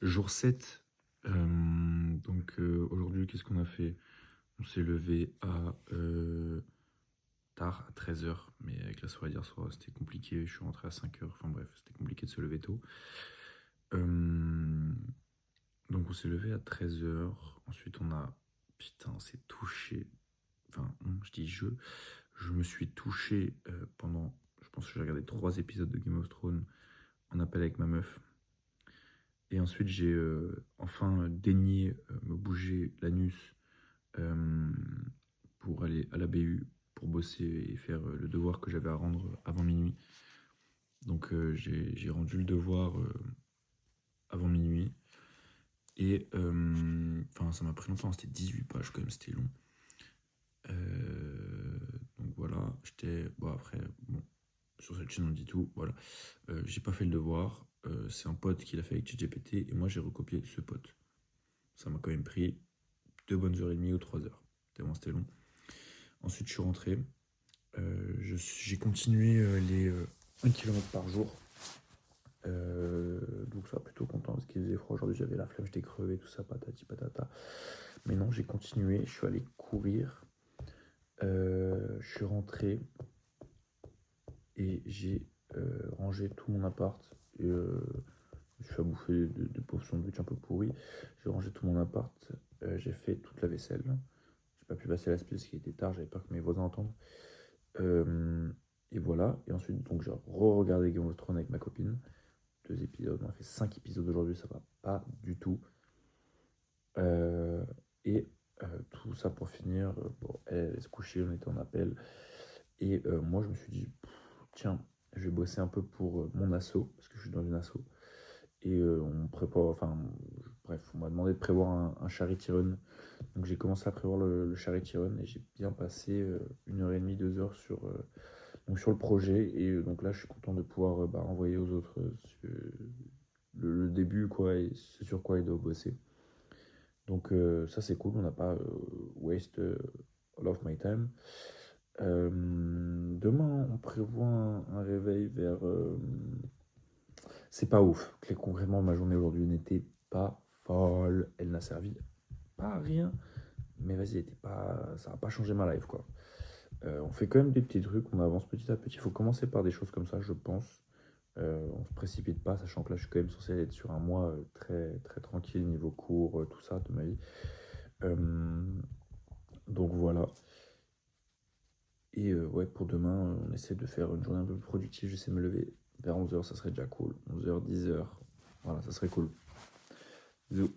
Jour 7. Aujourd'hui, qu'est-ce qu'on a fait? On s'est levé à tard, à 13h, mais avec la soirée d'hier soir, c'était compliqué. Je suis rentré à 5h. Enfin bref, c'était compliqué de se lever tôt. Donc on s'est levé à 13h. Ensuite, Putain, on s'est touché. Enfin, je dis je me suis touché pendant... Je pense que j'ai regardé 3 épisodes de Game of Thrones en appel avec ma meuf. Et ensuite, j'ai enfin daigné me bouger l'anus pour aller à la BU, pour bosser et faire le devoir que j'avais à rendre avant minuit. Donc j'ai rendu le devoir avant minuit. Et ça m'a pris longtemps, c'était 18 pages quand même, c'était long. Donc voilà, sur cette chaîne on dit tout, voilà. J'ai pas fait le devoir, c'est un pote qui l'a fait avec ChatGPT et moi j'ai recopié ce pote. Ça m'a quand même pris 2 bonnes heures et demie ou 3 heures, tellement c'était long. Ensuite je suis rentré, j'ai continué les 1 km par jour. Donc ça va plutôt content parce qu'il faisait froid aujourd'hui, j'avais la flemme, j'étais crevé, tout ça, patati patata. Mais non, j'ai continué, je suis allé courir. Je suis rentré et j'ai rangé tout mon appart. Et, je suis à bouffer de pauvres sandwichs un peu pourris. J'ai rangé tout mon appart, j'ai fait toute la vaisselle. J'ai pas pu passer la spie parce qu'il était tard, j'avais peur que mes voisins entendent. Et voilà, et ensuite donc j'ai re-regardé Game of Thrones avec ma copine. 2 épisodes, on a fait 5 épisodes aujourd'hui, ça va pas du tout. Et tout ça pour finir, elle se coucher, on était en appel. Et moi je me suis dit, tiens, je vais bosser un peu pour mon asso, parce que je suis dans une asso. Et on prépare, on m'a demandé de prévoir un charity run. Donc j'ai commencé à prévoir le charity run et j'ai bien passé 1h30, 2 heures sur le projet. Et donc là je suis content de pouvoir envoyer aux autres le début quoi, et ce sur quoi ils doivent bosser. Donc ça c'est cool, on n'a pas waste all of my time. Demain on prévoit un réveil vers... C'est pas ouf. Concrètement, ma journée aujourd'hui n'était pas folle. Elle n'a servi pas à rien. Mais vas-y, ça n'a pas changé ma life, quoi. On fait quand même des petits trucs, on avance petit à petit. Il faut commencer par des choses comme ça, je pense. On se précipite pas, sachant que là, je suis quand même censé être sur un mois très, très tranquille, niveau cours, tout ça, de ma vie. Donc voilà. Et ouais, pour demain, on essaie de faire une journée un peu plus productive. J'essaie de me lever vers 11h, ça serait déjà cool. 11h, 10h, voilà, ça serait cool. Bisous.